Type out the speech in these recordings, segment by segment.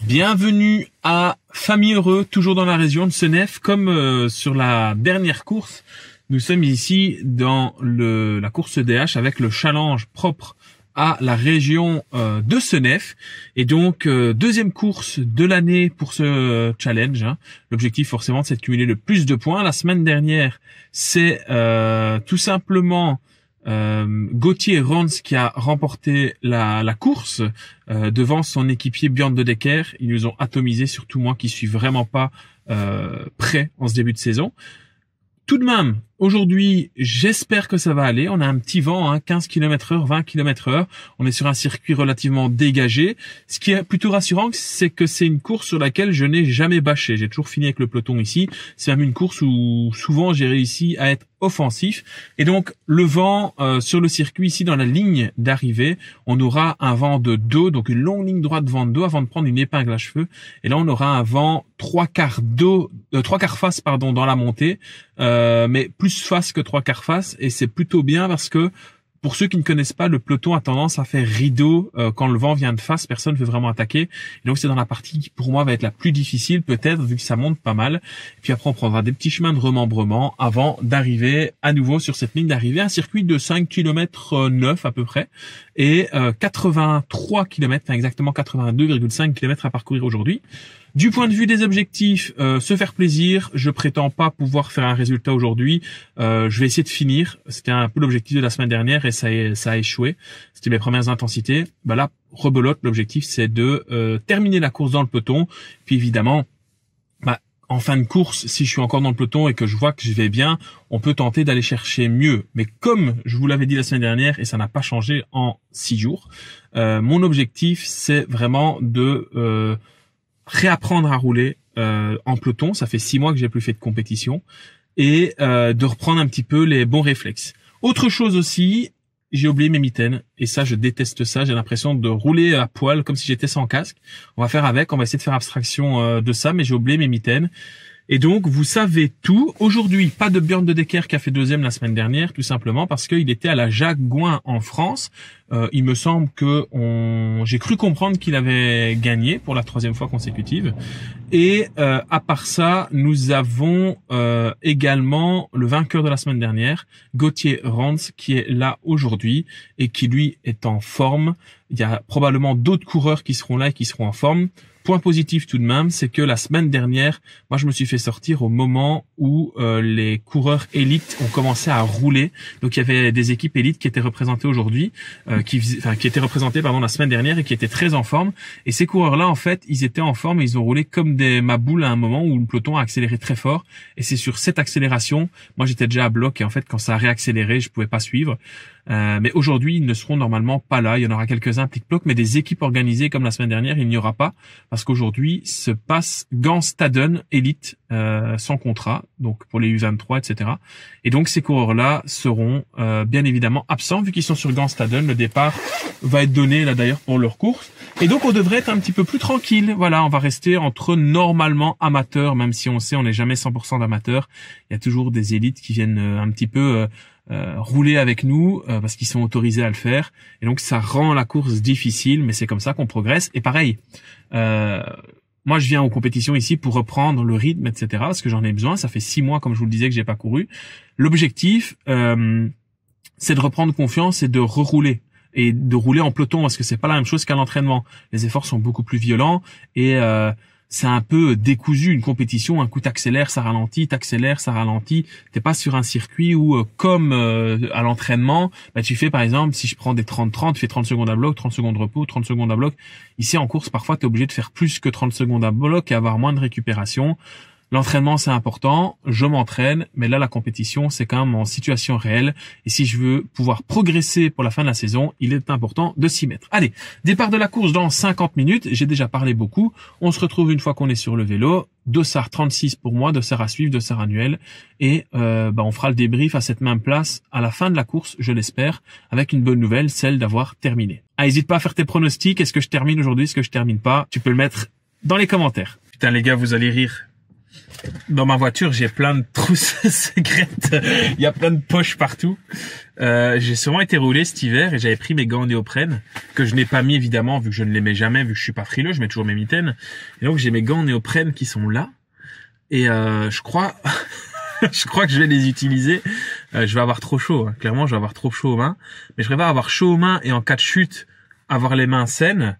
Bienvenue à Famille Heureux, toujours dans la région de Senef. Comme sur la dernière course, nous sommes ici dans la course EDH avec le challenge propre à la région de Senef. Et donc, deuxième course de l'année pour ce challenge. L'objectif, forcément, c'est de cumuler le plus de points. La semaine dernière, c'est tout simplement Gauthier Rons qui a remporté la course devant son équipier Björn de Decker. Ils nous ont atomisé, surtout moi qui suis vraiment pas prêt en ce début de saison. Tout de même, aujourd'hui, j'espère que ça va aller. On a un petit vent, 15 km/h, 20 km/h. On est sur un circuit relativement dégagé. Ce qui est plutôt rassurant, c'est que c'est une course sur laquelle je n'ai jamais bâché. J'ai toujours fini avec le peloton ici. C'est même une course où souvent j'ai réussi à être offensif. Et donc, le vent sur le circuit ici, dans la ligne d'arrivée, on aura un vent de dos, donc une longue ligne droite vent de dos avant de prendre une épingle à cheveux. Et là, on aura un vent trois quarts face, dans la montée, mais plus face que trois quarts face. Et c'est plutôt bien parce que pour ceux qui ne connaissent pas, le peloton a tendance à faire rideau quand le vent vient de face, personne ne veut vraiment attaquer. Et donc c'est dans la partie qui pour moi va être la plus difficile peut-être vu que ça monte pas mal. Et puis après on prendra des petits chemins de remembrement avant d'arriver à nouveau sur cette ligne d'arrivée. Un circuit de 5 km 9 à peu près et 83 km, exactement 82,5 km à parcourir aujourd'hui. Du point de vue des objectifs, se faire plaisir. Je prétends pas pouvoir faire un résultat aujourd'hui. Je vais essayer de finir. C'était un peu l'objectif de la semaine dernière et ça a échoué. C'était mes premières intensités. Là, rebelote. L'objectif, c'est de terminer la course dans le peloton. Puis évidemment, en fin de course, si je suis encore dans le peloton et que je vois que je vais bien, on peut tenter d'aller chercher mieux. Mais comme je vous l'avais dit la semaine dernière et ça n'a pas changé en 6 jours, mon objectif, c'est vraiment de réapprendre à rouler en peloton. Ça fait 6 mois que j'ai plus fait de compétition et de reprendre un petit peu les bons réflexes. Autre chose aussi, j'ai oublié mes mitaines et ça je déteste ça. J'ai l'impression de rouler à poil comme si j'étais sans casque. On va faire avec, on va essayer de faire abstraction de ça, mais j'ai oublié mes mitaines. Et donc, vous savez tout. Aujourd'hui, pas de Björn de Decker qui a fait deuxième la semaine dernière, tout simplement parce qu'il était à la Jacques Gouin en France. Il me semble que j'ai cru comprendre qu'il avait gagné pour la 3e fois consécutive. Et à part ça, nous avons également le vainqueur de la semaine dernière, Gauthier Rons, qui est là aujourd'hui et qui lui est en forme. Il y a probablement d'autres coureurs qui seront là et qui seront en forme. Point positif tout de même, c'est que la semaine dernière, moi je me suis fait sortir au moment où les coureurs élites ont commencé à rouler. Donc il y avait des équipes élites qui étaient représentées aujourd'hui, qui étaient représentées la semaine dernière et qui étaient très en forme. Et ces coureurs-là, en fait, ils étaient en forme et ils ont roulé comme des maboules à un moment où le peloton a accéléré très fort. Et c'est sur cette accélération, moi j'étais déjà à bloc et en fait quand ça a réaccéléré, je pouvais pas suivre. Mais aujourd'hui, ils ne seront normalement pas là. Il y en aura quelques-uns plic-ploc, mais des équipes organisées comme la semaine dernière, il n'y aura pas parce qu'aujourd'hui se passe Gans Staden Elite sans contrat, donc pour les U23, etc. Et donc ces coureurs-là seront bien évidemment absents vu qu'ils sont sur Gans Staden. Le départ va être donné là d'ailleurs pour leur course. Et donc on devrait être un petit peu plus tranquille. Voilà, on va rester entre normalement amateurs, même si on sait on n'est jamais 100% d'amateurs. Il y a toujours des élites qui viennent un petit peu rouler avec nous parce qu'ils sont autorisés à le faire et donc ça rend la course difficile, mais c'est comme ça qu'on progresse. Et pareil, moi je viens aux compétitions ici pour reprendre le rythme, etc. parce que j'en ai besoin. Ça fait 6 mois, comme je vous le disais, que j'ai pas couru. L'objectif c'est de reprendre confiance et de rerouler et de rouler en peloton parce que c'est pas la même chose qu'à l'entraînement. Les efforts sont beaucoup plus violents et c'est un peu décousu une compétition. Un coup t'accélères, ça ralentit, t'accélères, ça ralentit. T'es pas sur un circuit où, comme à l'entraînement, tu fais par exemple, si je prends des 30-30, tu fais 30 secondes à bloc, 30 secondes de repos, 30 secondes à bloc. Ici en course, parfois t'es obligé de faire plus que 30 secondes à bloc et avoir moins de récupération. L'entraînement, c'est important, je m'entraîne, mais là, la compétition, c'est quand même en situation réelle. Et si je veux pouvoir progresser pour la fin de la saison, il est important de s'y mettre. Allez, départ de la course dans 50 minutes. J'ai déjà parlé beaucoup. On se retrouve une fois qu'on est sur le vélo. Dossard 36 pour moi, dossard à suivre, dossard annuel. Et on fera le débrief à cette même place à la fin de la course, je l'espère, avec une bonne nouvelle, celle d'avoir terminé. N'hésite pas à faire tes pronostics. Est-ce que je termine aujourd'hui? Est-ce que je termine pas? Tu peux le mettre dans les commentaires. Putain les gars, vous allez rire. Dans ma voiture, j'ai plein de trousses secrètes. Il y a plein de poches partout. J'ai sûrement été roulé cet hiver et j'avais pris mes gants en néoprène que je n'ai pas mis évidemment vu que je ne les mets jamais, vu que je suis pas frileux, je mets toujours mes mitaines. Et donc j'ai mes gants en néoprène qui sont là. Et je crois, je crois que je vais les utiliser. Je vais avoir trop chaud. Hein. Clairement, je vais avoir trop chaud aux mains. Mais je préfère avoir chaud aux mains et en cas de chute, avoir les mains saines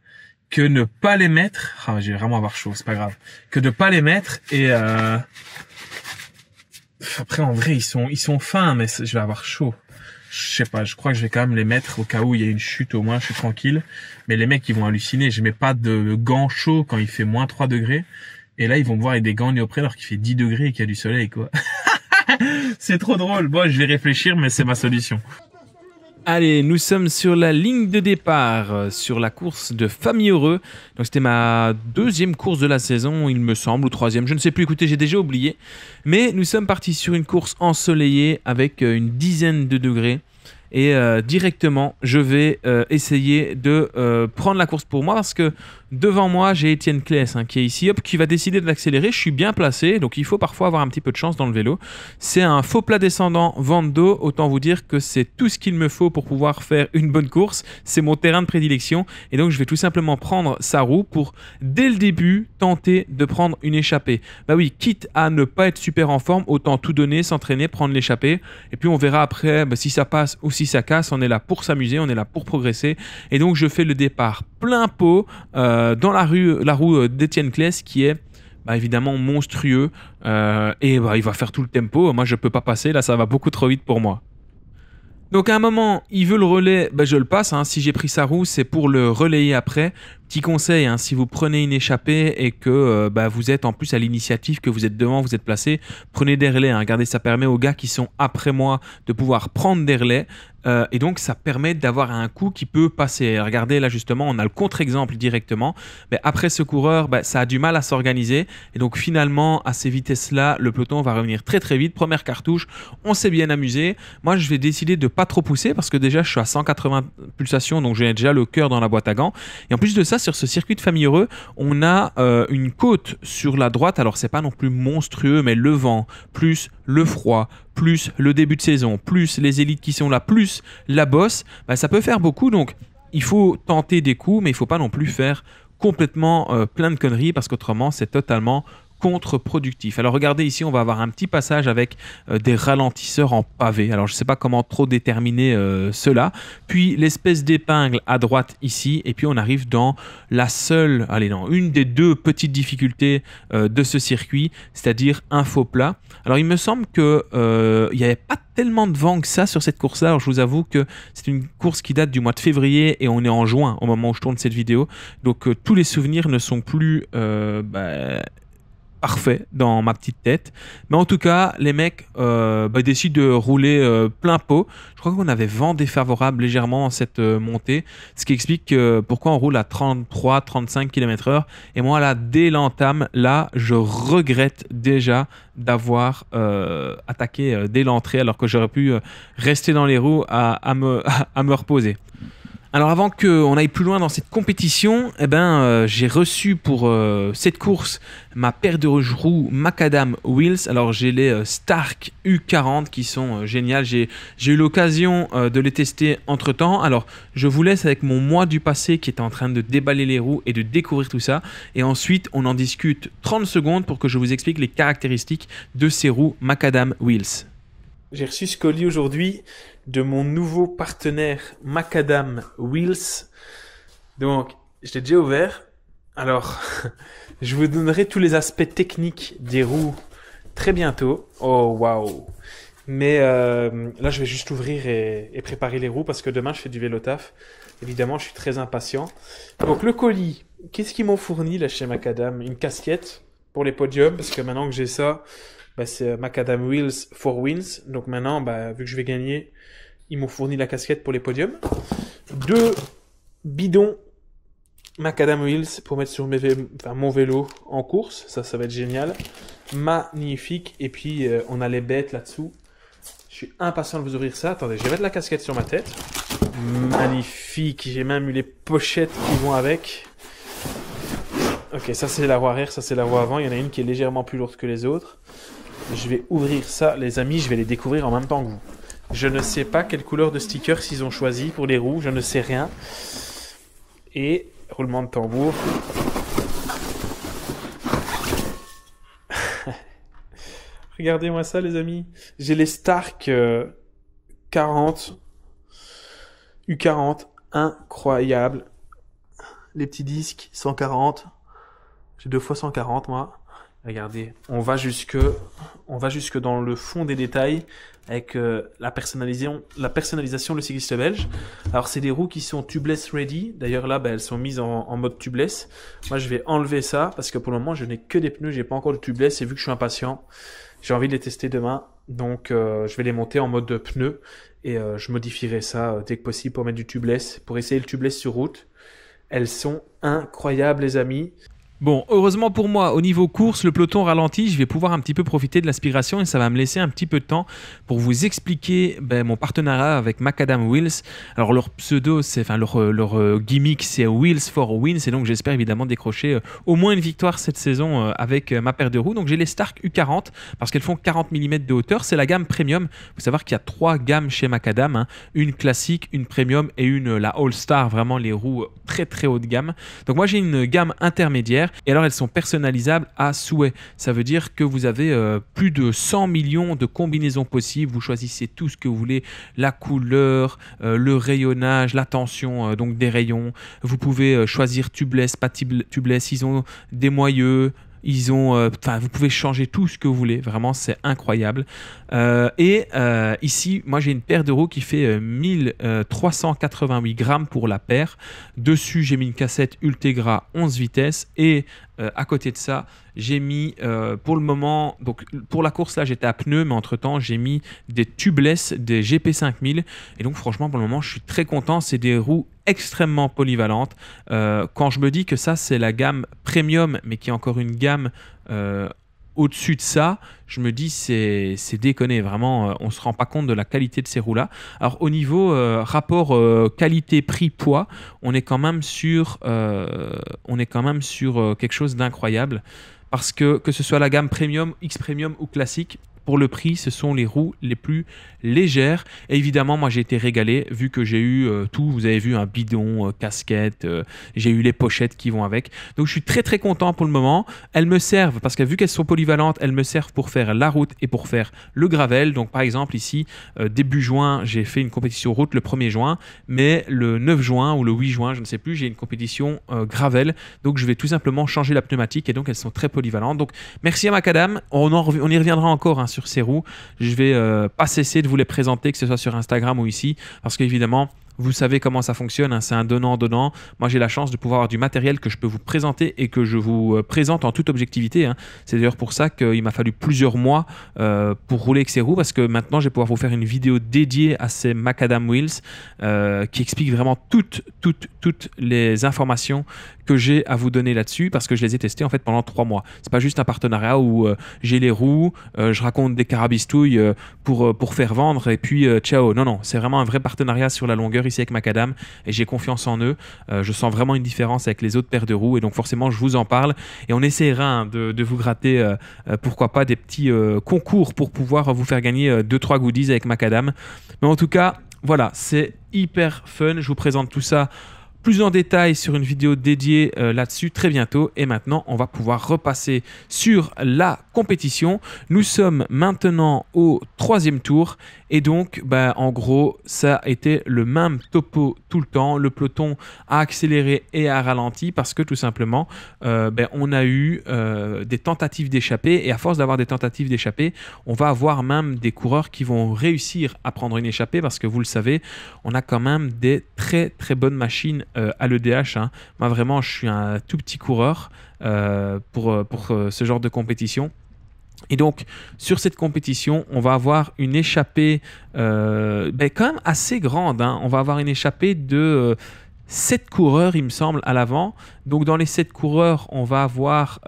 que ne pas les mettre. Ah, je vais vraiment avoir chaud, c'est pas grave. Que de pas les mettre et après en vrai ils sont fins, mais je vais avoir chaud. Je sais pas, je crois que je vais quand même les mettre au cas où il y a une chute, au moins je suis tranquille. Mais les mecs ils vont halluciner. Je mets pas de gants chauds quand il fait moins 3 degrés. Et là ils vont me voir avec des gants néoprène alors qu'il fait 10 degrés et qu'il y a du soleil quoi. C'est trop drôle. Bon, je vais réfléchir, mais c'est ma solution. Allez, nous sommes sur la ligne de départ, sur la course de Famille Heureux. Donc c'était ma 2e course de la saison, il me semble, ou 3e, je ne sais plus, écoutez, j'ai déjà oublié. Mais nous sommes partis sur une course ensoleillée avec une dizaine de degrés. Et directement, je vais essayer de prendre la course pour moi parce que devant moi, j'ai Étienne Claes qui est ici, hop, qui va décider de l'accélérer. Je suis bien placé, donc il faut parfois avoir un petit peu de chance dans le vélo. C'est un faux plat descendant vente d'eau. Autant vous dire que c'est tout ce qu'il me faut pour pouvoir faire une bonne course. C'est mon terrain de prédilection. Et donc, je vais tout simplement prendre sa roue pour, dès le début, tenter de prendre une échappée. Bah oui, quitte à ne pas être super en forme, autant tout donner, s'entraîner, prendre l'échappée. Et puis, on verra après si ça passe ou si ça casse. On est là pour s'amuser, on est là pour progresser. Et donc, je fais le départ plein pot dans la roue d'Étienne Claes qui est évidemment monstrueux et il va faire tout le tempo. Moi, je peux pas passer. Là, ça va beaucoup trop vite pour moi. Donc à un moment, il veut le relais, je le passe. Si j'ai pris sa roue, c'est pour le relayer après. Petit conseil, si vous prenez une échappée et que vous êtes en plus à l'initiative, que vous êtes devant, vous êtes placé, prenez des relais. Regardez, ça permet aux gars qui sont après moi de pouvoir prendre des relais. Et donc, ça permet d'avoir un coup qui peut passer. Regardez, là, justement, on a le contre-exemple directement. Mais après ce coureur, ça a du mal à s'organiser. Et donc, finalement, à ces vitesses-là, le peloton va revenir très, très vite. Première cartouche, on s'est bien amusé. Moi, je vais décider de ne pas trop pousser parce que déjà, je suis à 180 pulsations. Donc, j'ai déjà le cœur dans la boîte à gants. Et en plus de ça, sur ce circuit de Famille Heureux, on a une côte sur la droite. Alors, c'est pas non plus monstrueux, mais le vent, plus le froid, plus le début de saison, plus les élites qui sont là, plus la bosse, ça peut faire beaucoup. Donc, il faut tenter des coups, mais il ne faut pas non plus faire complètement plein de conneries parce qu'autrement, c'est totalement contre-productif. Alors regardez ici, on va avoir un petit passage avec des ralentisseurs en pavé. Alors je ne sais pas comment trop déterminer cela. Puis l'espèce d'épingle à droite ici. Et puis on arrive dans la seule, une des 2 petites difficultés de ce circuit, c'est-à-dire un faux plat. Alors il me semble qu'il n'y avait pas tellement de vent que ça sur cette course-là. Alors je vous avoue que c'est une course qui date du mois de février et on est en juin au moment où je tourne cette vidéo. Donc tous les souvenirs ne sont plus parfait dans ma petite tête. Mais en tout cas, les mecs décident de rouler plein pot. Je crois qu'on avait vent défavorable légèrement en cette montée, ce qui explique pourquoi on roule à 33-35 km/h. Et moi, là, dès l'entame, là, je regrette déjà d'avoir attaqué dès l'entrée alors que j'aurais pu rester dans les roues à me reposer. Alors avant qu'on aille plus loin dans cette compétition, j'ai reçu pour cette course ma paire de roues Macadam Wheels. Alors j'ai les Stark U40 qui sont géniales. J'ai eu l'occasion de les tester entre temps. Alors je vous laisse avec mon moi du passé qui était en train de déballer les roues et de découvrir tout ça. Et ensuite on en discute 30 secondes pour que je vous explique les caractéristiques de ces roues Macadam Wheels. J'ai reçu ce colis aujourd'hui de mon nouveau partenaire Macadam Wheels. Donc, je l'ai déjà ouvert. Alors, je vous donnerai tous les aspects techniques des roues très bientôt. Oh, waouh! Mais là, je vais juste ouvrir et préparer les roues parce que demain, je fais du vélo taf. Évidemment, je suis très impatient. Donc, le colis, qu'est-ce qu'ils m'ont fourni là chez Macadam? Une casquette pour les podiums parce que maintenant que j'ai ça, c'est Macadam Wheels for Wins. Donc maintenant, vu que je vais gagner, ils m'ont fourni la casquette pour les podiums. 2 bidons Macadam Wheels pour mettre sur mon vélo en course. Ça va être génial. Magnifique. Et puis, on a les bêtes là-dessous. Je suis impatient de vous ouvrir ça. Attendez, je vais mettre la casquette sur ma tête. Magnifique. J'ai même eu les pochettes qui vont avec. Ok, ça c'est la roue arrière, ça c'est la roue avant. Il y en a une qui est légèrement plus lourde que les autres. Je vais ouvrir ça, les amis, je vais les découvrir en même temps que vous. Je ne sais pas quelle couleur de sticker ils ont choisi pour les roues, je ne sais rien. Et roulement de tambour. Regardez-moi ça, les amis. J'ai les Stark 40, U40, incroyable. Les petits disques 140. J'ai 2 fois 140 moi. Regardez, on va jusque dans le fond des détails avec la personnalisation le cycliste belge. Alors c'est des roues qui sont tubeless ready. D'ailleurs là, elles sont mises en mode tubeless. Moi je vais enlever ça parce que pour le moment je n'ai que des pneus, j'ai pas encore de tubeless et vu que je suis impatient, j'ai envie de les tester demain. Donc je vais les monter en mode pneu et je modifierai ça dès que possible pour mettre du tubeless, pour essayer le tubeless sur route. Elles sont incroyables les amis. Bon, heureusement pour moi, au niveau course, le peloton ralentit, je vais pouvoir un petit peu profiter de l'aspiration et ça va me laisser un petit peu de temps pour vous expliquer mon partenariat avec Macadam Wheels. Alors leur pseudo, leur gimmick, c'est Wheels for Wins et donc j'espère évidemment décrocher au moins une victoire cette saison avec ma paire de roues. Donc j'ai les Stark U40 parce qu'elles font 40 mm de hauteur, c'est la gamme premium. Il faut savoir qu'il y a 3 gammes chez Macadam, hein. Une classique, une premium et la All Star, vraiment les roues très très haut de gamme. Donc moi j'ai une gamme intermédiaire. Et alors elles sont personnalisables à souhait. Ça veut dire que vous avez plus de 100 millions de combinaisons possibles. Vous choisissez tout ce que vous voulez, la couleur, le rayonnage, la tension donc des rayons. Vous pouvez choisir tubeless, pas tubeless. Ils ont des moyeux. Vous pouvez changer tout ce que vous voulez. Vraiment, c'est incroyable. Ici, moi, j'ai une paire de roues qui fait 1388 grammes pour la paire. Dessus, j'ai mis une cassette Ultegra 11 vitesses. Et à côté de ça, j'ai mis, pour le moment, donc pour la course, là, j'étais à pneus. Mais entre-temps, j'ai mis des tubeless, des GP5000. Et donc, franchement, pour le moment, je suis très content. C'est des roues extrêmement polyvalentes. Quand je me dis que ça, c'est la gamme premium, mais qui est encore une gamme au-dessus de ça, je me dis c'est déconné, vraiment on se rend pas compte de la qualité de ces roues là. Alors au niveau rapport qualité prix poids, on est quand même sur quelque chose d'incroyable parce que ce soit la gamme premium, X premium ou classique, pour le prix, ce sont les roues les plus légères. Et évidemment, moi, j'ai été régalé vu que j'ai eu tout. Vous avez vu un bidon, casquette, j'ai eu les pochettes qui vont avec. Donc, je suis très, très content pour le moment. Elles me servent, parce que vu qu'elles sont polyvalentes, elles me servent pour faire la route et pour faire le gravel. Donc, par exemple, ici, début juin, j'ai fait une compétition route le 1er juin. Mais le 9 juin ou le 8 juin, je ne sais plus, j'ai une compétition gravel. Donc, je vais tout simplement changer la pneumatique. Et donc, elles sont très polyvalentes. Donc, merci à Macadam. On y reviendra encore, hein, sur ces roues. Je vais pas cesser de vous les présenter, que ce soit sur Instagram ou ici, parce qu'évidemment, vous savez comment ça fonctionne, hein, c'est un donnant-donnant. Moi, j'ai la chance de pouvoir avoir du matériel que je peux vous présenter et que je vous présente en toute objectivité, hein. C'est d'ailleurs pour ça qu'il m'a fallu plusieurs mois pour rouler avec ces roues, parce que maintenant, je vais pouvoir vous faire une vidéo dédiée à ces Macadam Wheels qui explique vraiment toutes les informations que j'ai à vous donner là-dessus, parce que je les ai testés en fait pendant 3 mois. C'est pas juste un partenariat où j'ai les roues, je raconte des carabistouilles pour faire vendre et puis ciao. Non, c'est vraiment un vrai partenariat sur la longueur ici avec Macadam et j'ai confiance en eux. Je sens vraiment une différence avec les autres paires de roues et donc forcément je vous en parle et on essaiera, hein, de vous gratter pourquoi pas des petits concours pour pouvoir vous faire gagner 2-3 goodies avec Macadam. Mais en tout cas, voilà, c'est hyper fun. Je vous présente tout ça plus en détail sur une vidéo dédiée là-dessus très bientôt. Et maintenant, on va pouvoir repasser sur la compétition. Nous sommes maintenant au 3e tour. Et donc, en gros, ça a été le même topo tout le temps. Le peloton a accéléré et a ralenti parce que tout simplement, on a eu des tentatives d'échapper. Et à force d'avoir des tentatives d'échapper, on va avoir même des coureurs qui vont réussir à prendre une échappée parce que vous le savez, on a quand même des très très bonnes machines à l'EDH, hein. Moi, vraiment, je suis un tout petit coureur pour ce genre de compétition. Et donc, sur cette compétition, on va avoir une échappée quand même assez grande, hein. On va avoir une échappée de 7 coureurs, il me semble, à l'avant. Donc, dans les 7 coureurs, on va avoir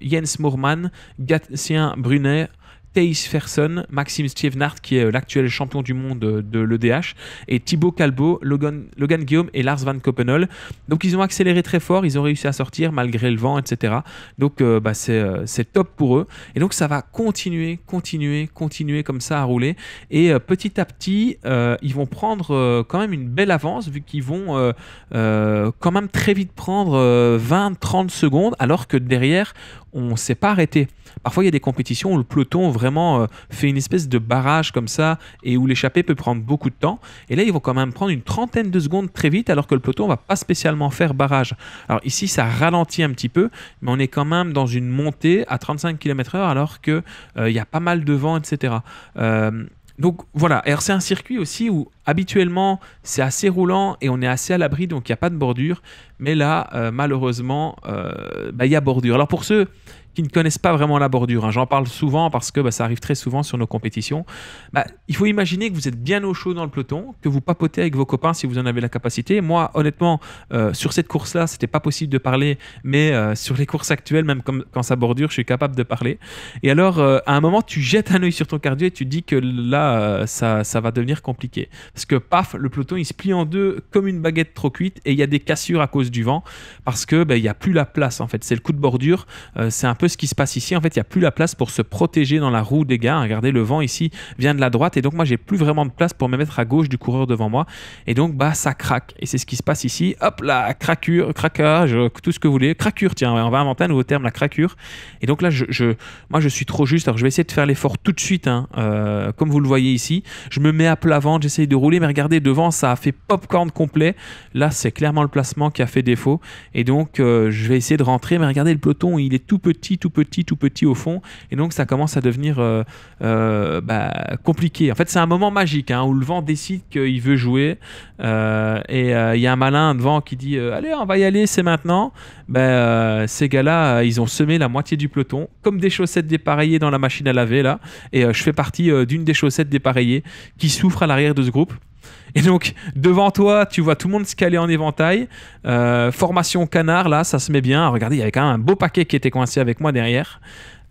Jens Moorman, Gatien Brunner, Thijs Verson, Maxime Stjevenard qui est l'actuel champion du monde de l'EDH, et Thibaut Calbo, Logan Guillaume et Lars Van Coppenol. Donc ils ont accéléré très fort, ils ont réussi à sortir malgré le vent, etc. Donc c'est top pour eux. Et donc ça va continuer comme ça à rouler. Et petit à petit, ils vont prendre quand même une belle avance, vu qu'ils vont quand même très vite prendre 20-30 secondes, alors que derrière, on ne s'est pas arrêté. Parfois, il y a des compétitions où le peloton vraiment fait une espèce de barrage comme ça et où l'échappée peut prendre beaucoup de temps. Et là, ils vont quand même prendre une trentaine de secondes très vite, alors que le peloton ne va pas spécialement faire barrage. Alors ici, ça ralentit un petit peu, mais on est quand même dans une montée à 35 km/h, alors qu'il y a pas mal de vent, etc. Donc voilà, alors c'est un circuit aussi où habituellement c'est assez roulant et on est assez à l'abri, donc il n'y a pas de bordure. Mais là, malheureusement, il y a bordure. Alors pour ceux qui ne connaissent pas vraiment la bordure, j'en parle souvent parce que ça arrive très souvent sur nos compétitions. Il faut imaginer que vous êtes bien au chaud dans le peloton, que vous papotez avec vos copains si vous en avez la capacité. Moi, honnêtement, sur cette course-là, c'était pas possible de parler, mais sur les courses actuelles, même quand ça bordure, je suis capable de parler. Et alors, à un moment, tu jettes un œil sur ton cardio et tu te dis que là, ça va devenir compliqué. Parce que paf, le peloton, il se plie en deux comme une baguette trop cuite et il y a des cassures à cause du vent parce que il n'y a plus la place. En fait, c'est le coup de bordure. C'est un peu ce qui se passe ici. En fait, il n'y a plus la place pour se protéger dans la roue des gars. Regardez, le vent ici vient de la droite et donc moi, j'ai plus vraiment de place pour me mettre à gauche du coureur devant moi. Et donc, ça craque. Et c'est ce qui se passe ici. Hop là, craquage, tout ce que vous voulez. Craquure, tiens, on va inventer un nouveau terme, la craquure. Et donc là, moi, je suis trop juste. Alors, je vais essayer de faire l'effort tout de suite, comme vous le voyez ici. Je me mets à plat ventre, j'essaye de rouler, mais regardez, devant, ça a fait popcorn complet. Là, c'est clairement le placement qui a fait défaut. Et donc, je vais essayer de rentrer, mais regardez, le peloton, il est tout petit au fond. Et donc, ça commence à devenir compliqué. En fait, c'est un moment magique où le vent décide qu'il veut jouer. Et il y a un malin devant qui dit allez, on va y aller, c'est maintenant. Ces gars-là, ils ont semé la moitié du peloton, comme des chaussettes dépareillées dans la machine à laver, là. Et je fais partie d'une des chaussettes dépareillées qui souffre à l'arrière de ce groupe. Et donc, devant toi, tu vois tout le monde se caler en éventail. Formation canard, là, ça se met bien. Regardez, il y avait quand même un beau paquet qui était coincé avec moi derrière.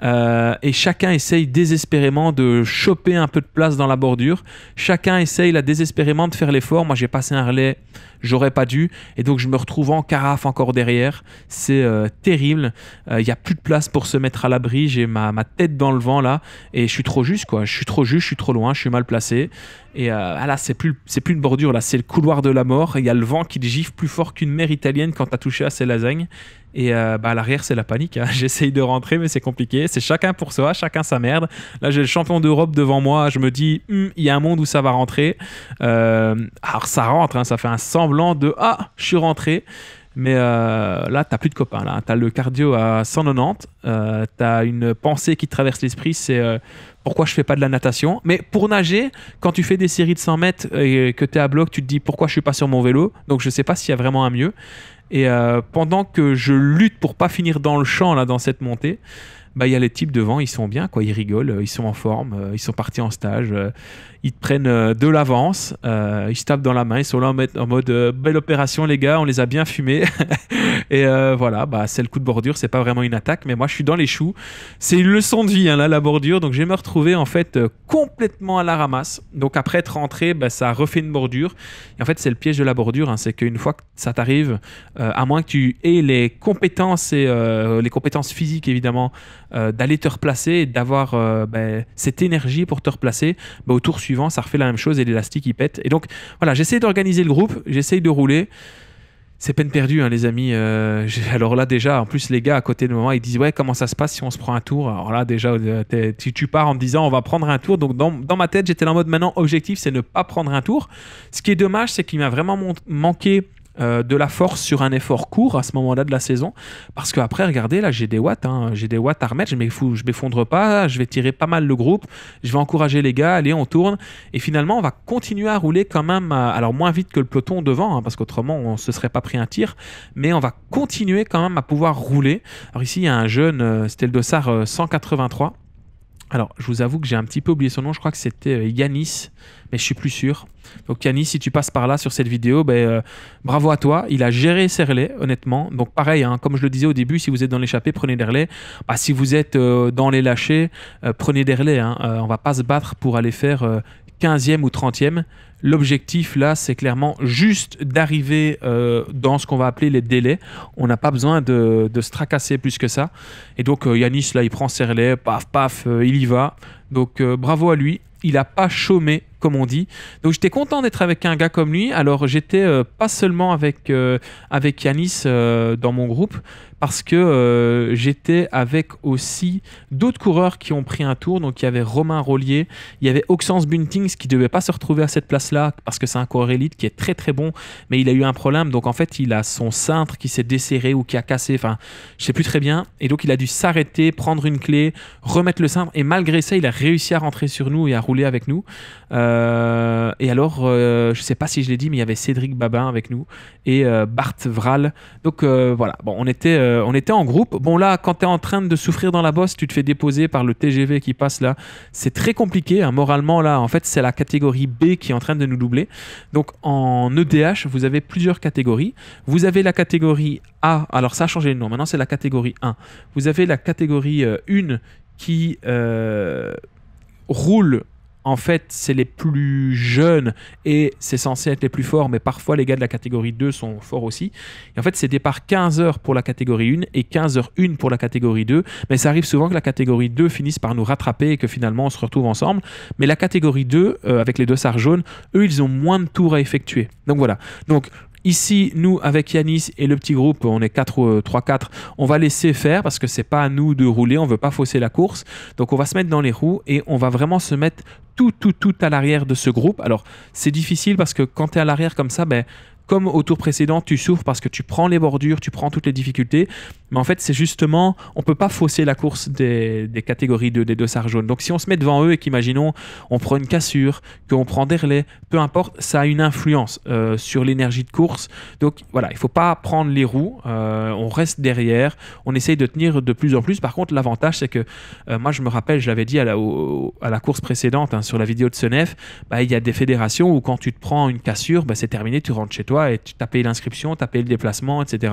Et chacun essaye désespérément de choper un peu de place dans la bordure. Chacun essaye là désespérément de faire l'effort. Moi, j'ai passé un relais, j'aurais pas dû. Et donc, je me retrouve en carafe encore derrière. C'est terrible. Il n'y a plus de place pour se mettre à l'abri. J'ai ma tête dans le vent là. Et je suis trop juste, quoi. Je suis trop loin, je suis mal placé. Et là, c'est plus une bordure, là, c'est le couloir de la mort. Il y a le vent qui gifle plus fort qu'une mère italienne quand t'as touché à ses lasagnes. Et à l'arrière, c'est la panique. J'essaye de rentrer, mais c'est compliqué. C'est chacun pour soi, chacun sa merde. Là, j'ai le champion d'Europe devant moi. Je me dis, il y a un monde où ça va rentrer. Alors, ça rentre, ça fait un semblant de « Ah, je suis rentré ». Mais là, t'as plus de copains. Là, t'as le cardio à 190. T'as une pensée qui te traverse l'esprit, c'est pourquoi je fais pas de la natation. Mais pour nager, quand tu fais des séries de 100 mètres et que t'es à bloc, tu te dis pourquoi je suis pas sur mon vélo. Donc je sais pas s'il y a vraiment un mieux. Et pendant que je lutte pour pas finir dans le champ là dans cette montée, il y a les types devant, ils sont bien, quoi, ils rigolent, ils sont en forme, ils sont partis en stage, ils te prennent de l'avance, ils se tapent dans la main, ils sont là en mode belle opération les gars, on les a bien fumés. Et voilà, c'est le coup de bordure, c'est pas vraiment une attaque, mais moi je suis dans les choux. C'est une leçon de vie là, la bordure, donc je vais me retrouver en fait complètement à la ramasse. Donc après être rentré, ça refait une bordure. Et en fait c'est le piège de la bordure, c'est qu'une fois que ça t'arrive, à moins que tu aies les compétences et les compétences physiques évidemment, d'aller te replacer et d'avoir cette énergie pour te replacer, au tour suivant ça refait la même chose et l'élastique il pète. Et donc voilà, j'essaie d'organiser le groupe, j'essaie de rouler. C'est peine perdue, les amis. Alors là, déjà, en plus, les gars à côté de moi, ils disent « Ouais, comment ça se passe si on se prend un tour ?» Alors là, déjà, tu pars en te disant « On va prendre un tour. » Donc, dans ma tête, j'étais en mode « Maintenant, objectif, c'est ne pas prendre un tour. » Ce qui est dommage, c'est qu'il m'a vraiment manqué de la force sur un effort court à ce moment-là de la saison, parce qu'après regardez là j'ai des watts à remettre, je m'effondre pas, je vais tirer pas mal le groupe, je vais encourager les gars, allez on tourne, et finalement on va continuer à rouler quand même, alors moins vite que le peloton devant, parce qu'autrement on se serait pas pris un tir, mais on va continuer quand même à pouvoir rouler. Alors ici il y a un jeune, c'était le dossard 183, Alors, je vous avoue que j'ai un petit peu oublié son nom. Je crois que c'était Yanis, mais je suis plus sûr. Donc, Yanis, si tu passes par là sur cette vidéo, bravo à toi. Il a géré ses relais, honnêtement. Donc, pareil, hein, comme je le disais au début, si vous êtes dans l'échappée, prenez des relais. Si vous êtes dans les lâchers, prenez des relais. Hein. On va pas se battre pour aller faire 15e ou 30e. L'objectif là, c'est clairement juste d'arriver dans ce qu'on va appeler les délais. On n'a pas besoin de se tracasser plus que ça. Et donc Yanis là, il prend ses relais, paf paf, il y va. Donc bravo à lui. Il n'a pas chômé, comme on dit. Donc j'étais content d'être avec un gars comme lui. Alors j'étais pas seulement avec Yanis dans mon groupe, parce que j'étais avec aussi d'autres coureurs qui ont pris un tour. Donc il y avait Romain Rollier, il y avait Oxens Buntings qui ne devait pas se retrouver à cette place-là parce que c'est un coureur élite qui est très très bon, mais il a eu un problème. Donc en fait, il a son cintre qui s'est desserré ou qui a cassé, enfin je sais plus très bien. Et donc il a dû s'arrêter, prendre une clé, remettre le cintre. Et malgré ça, il a réussi à rentrer sur nous et à rouler avec nous. Et alors, je sais pas si je l'ai dit, mais il y avait Cédric Babin avec nous et Bart Vral. Donc voilà, bon, on était en groupe. Bon là, quand tu es en train de souffrir dans la bosse, tu te fais déposer par le TGV qui passe là. C'est très compliqué, hein, moralement là. En fait, c'est la catégorie B qui est en train de nous doubler. Donc en EDH, vous avez plusieurs catégories. Vous avez la catégorie A. Alors ça a changé de nom. Maintenant, c'est la catégorie 1. Vous avez la catégorie 1 qui roule. En fait, c'est les plus jeunes et c'est censé être les plus forts, mais parfois les gars de la catégorie 2 sont forts aussi. Et en fait, c'est départ 15 heures pour la catégorie 1 et 15h01 pour la catégorie 2. Mais ça arrive souvent que la catégorie 2 finisse par nous rattraper et que finalement on se retrouve ensemble. Mais la catégorie 2, avec les dossards jaunes, eux, ils ont moins de tours à effectuer. Donc voilà. Donc ici, nous, avec Yanis et le petit groupe, on est 3-4, on va laisser faire parce que c'est pas à nous de rouler, on veut pas fausser la course. Donc on va se mettre dans les roues et on va vraiment se mettre tout à l'arrière de ce groupe. Alors c'est difficile parce que quand tu es à l'arrière comme ça, comme au tour précédent, tu souffres parce que tu prends les bordures, tu prends toutes les difficultés. Mais en fait, c'est justement, on ne peut pas fausser la course des catégories 2, des dossards jaunes. Donc si on se met devant eux et qu'imaginons, on prend une cassure, qu'on prend des relais, peu importe, ça a une influence sur l'énergie de course. Donc voilà, il ne faut pas prendre les roues, on reste derrière, on essaye de tenir de plus en plus. Par contre, l'avantage, c'est que moi, je me rappelle, je l'avais dit à la course précédente, hein, sur la vidéo de Senef, il y a des fédérations où quand tu te prends une cassure, c'est terminé, tu rentres chez toi et tu as payé l'inscription, tu as payé le déplacement, etc.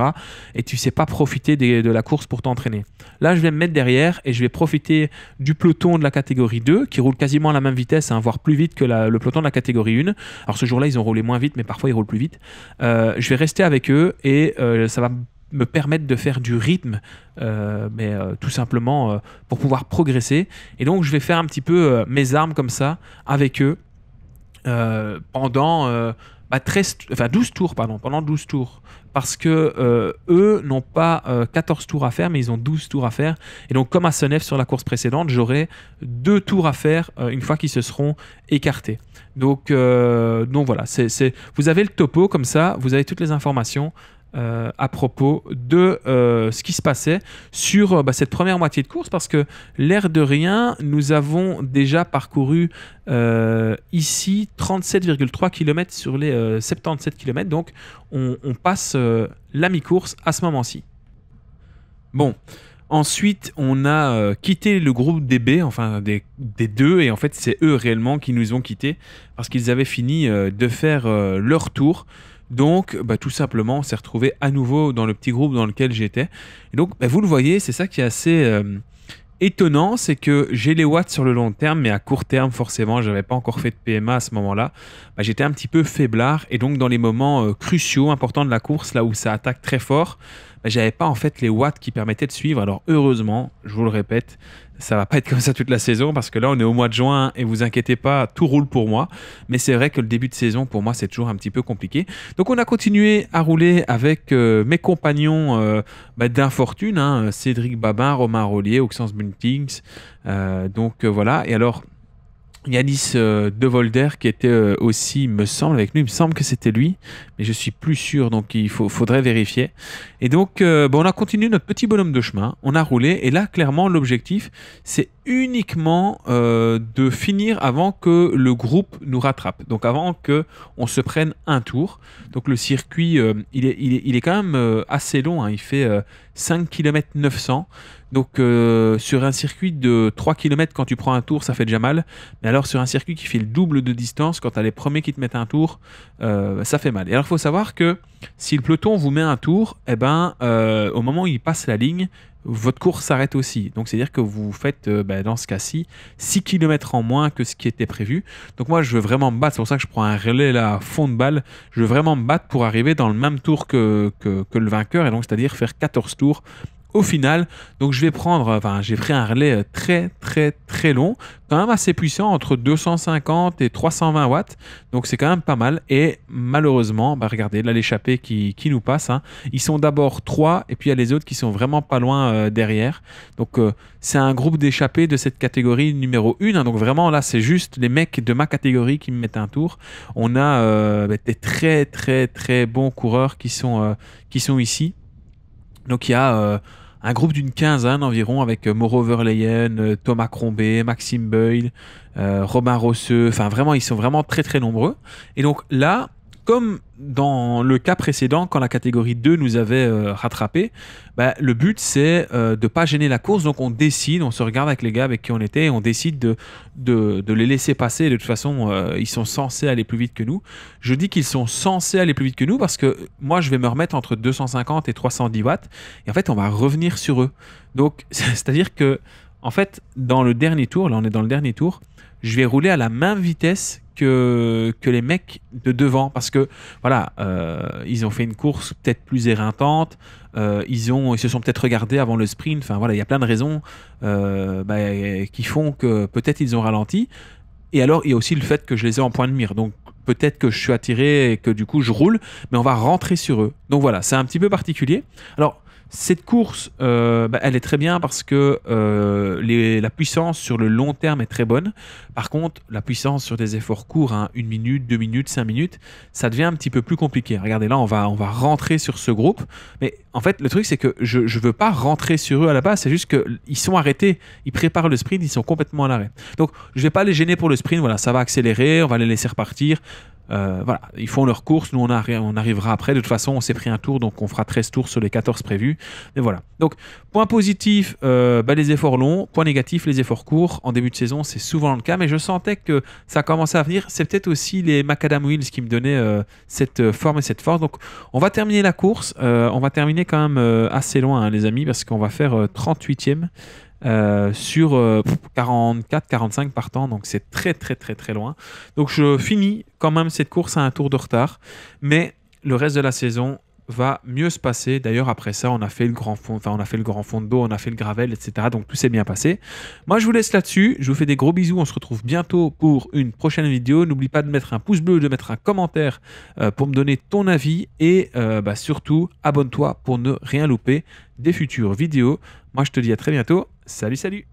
Et tu ne sais pas profiter de la course pour t'entraîner. Là, je vais me mettre derrière et je vais profiter du peloton de la catégorie 2 qui roule quasiment à la même vitesse, hein, voire plus vite que le peloton de la catégorie 1. Alors ce jour-là, ils ont roulé moins vite, mais parfois ils roulent plus vite. Je vais rester avec eux et ça va me permettre de faire du rythme, tout simplement pour pouvoir progresser. Et donc, je vais faire un petit peu mes armes comme ça avec eux pendant 12 tours, pendant 12 tours. Parce que eux n'ont pas 14 tours à faire, mais ils ont 12 tours à faire. Et donc, comme à Senef sur la course précédente, j'aurai 2 tours à faire une fois qu'ils se seront écartés. Donc voilà, vous avez le topo comme ça, vous avez toutes les informations à propos de ce qui se passait sur cette première moitié de course, parce que l'air de rien, nous avons déjà parcouru ici 37,3 km sur les 77 km, donc on passe la mi-course à ce moment-ci. Bon, ensuite on a quitté le groupe des B, enfin des deux, et en fait c'est eux réellement qui nous ont quittés parce qu'ils avaient fini de faire leur tour. Donc, tout simplement, on s'est retrouvé à nouveau dans le petit groupe dans lequel j'étais. Et donc, vous le voyez, c'est ça qui est assez étonnant, c'est que j'ai les watts sur le long terme, mais à court terme, forcément, je n'avais pas encore fait de PMA à ce moment-là. J'étais un petit peu faiblard, et donc dans les moments cruciaux, importants de la course, là où ça attaque très fort, j'avais pas en fait les watts qui permettaient de suivre. Alors heureusement, je vous le répète, ça va pas être comme ça toute la saison parce que là on est au mois de juin et vous inquiétez pas, tout roule pour moi. Mais c'est vrai que le début de saison pour moi c'est toujours un petit peu compliqué. Donc on a continué à rouler avec mes compagnons d'infortune, hein, Cédric Babin, Romain Rollier, Oxens Buntings. Voilà. Et alors Yanis De Volder qui était aussi, me semble, avec nous. Il me semble que c'était lui, mais je suis plus sûr, donc faudrait vérifier. Et donc, on a continué notre petit bonhomme de chemin, on a roulé, et là, clairement, l'objectif, c'est uniquement de finir avant que le groupe nous rattrape, donc avant qu'on se prenne un tour. Donc le circuit, il est quand même assez long, hein. Il fait 5 km 900. Donc sur un circuit de 3 km, quand tu prends un tour, ça fait déjà mal. Mais alors sur un circuit qui fait le double de distance, quand tu as les premiers qui te mettent un tour, ça fait mal. Et alors il faut savoir que si le peloton vous met un tour, au moment où il passe la ligne, votre course s'arrête aussi. Donc c'est-à-dire que vous faites, dans ce cas-ci, 6 km en moins que ce qui était prévu. Donc moi je veux vraiment me battre, c'est pour ça que je prends un relais là à fond de balle. Je veux vraiment me battre pour arriver dans le même tour que le vainqueur, et donc c'est-à-dire faire 14 tours au final. Donc j'ai pris un relais très très très long, quand même assez puissant, entre 250 et 320 watts, donc c'est quand même pas mal. Et malheureusement, regardez là l'échappée qui nous passe, hein. Ils sont d'abord 3 et puis il y a les autres qui sont vraiment pas loin derrière. Donc c'est un groupe d'échappés de cette catégorie numéro 1, hein. Donc vraiment là c'est juste les mecs de ma catégorie qui me mettent un tour. On a des très très très bons coureurs qui sont ici. Donc il y a un groupe d'une quinzaine environ, avec Mauro Verleyen, Thomas Crombé, Maxime Beuil, Robin Rosseux. Enfin vraiment, ils sont vraiment très très nombreux. Et donc là, comme dans le cas précédent, quand la catégorie 2 nous avait rattrapé, le but c'est de ne pas gêner la course. Donc on décide, on se regarde avec les gars avec qui on était, et on décide de les laisser passer. De toute façon, ils sont censés aller plus vite que nous. Je dis qu'ils sont censés aller plus vite que nous parce que moi je vais me remettre entre 250 et 310 watts, et en fait on va revenir sur eux. Donc c'est-à-dire que en fait dans le dernier tour, là on est dans le dernier tour, je vais rouler à la même vitesse que les mecs de devant, parce que voilà, ils ont fait une course peut-être plus éreintante, ils se sont peut-être regardés avant le sprint. Enfin voilà, il y a plein de raisons qui font que peut-être ils ont ralenti. Et alors il y a aussi le fait que je les ai en point de mire, donc peut-être que je suis attiré et que du coup je roule, mais on va rentrer sur eux. Donc voilà, c'est un petit peu particulier. Alors cette course, elle est très bien parce que la puissance sur le long terme est très bonne. Par contre, la puissance sur des efforts courts, 1 minute, 2 minutes, 5 minutes, ça devient un petit peu plus compliqué. Regardez là, on va rentrer sur ce groupe. Mais en fait, le truc, c'est que je ne veux pas rentrer sur eux à la base. C'est juste qu'ils sont arrêtés. Ils préparent le sprint, ils sont complètement à l'arrêt. Donc, je ne vais pas les gêner pour le sprint. Voilà, ça va accélérer, on va les laisser repartir. Voilà, ils font leur course, nous on arrivera après. De toute façon, on s'est pris un tour, donc on fera 13 tours sur les 14 prévus. Mais voilà. Donc, point positif, les efforts longs. Point négatif, les efforts courts. En début de saison, c'est souvent le cas, mais je sentais que ça commençait à venir. C'est peut-être aussi les Macadam Wheels qui me donnaient cette forme et cette force. Donc, on va terminer la course. On va terminer quand même assez loin, hein, les amis, parce qu'on va faire 38e. Sur 44-45 partant, donc c'est très très très très loin. Donc je finis quand même cette course à un tour de retard, mais le reste de la saison va mieux se passer. D'ailleurs après ça on a fait le grand fond, on a fait le grand fond de dos, on a fait le gravel, etc. Donc tout s'est bien passé. Moi je vous laisse là-dessus, je vous fais des gros bisous, on se retrouve bientôt pour une prochaine vidéo. N'oublie pas de mettre un pouce bleu, de mettre un commentaire pour me donner ton avis, et surtout abonne-toi pour ne rien louper des futures vidéos. Moi je te dis à très bientôt, salut salut.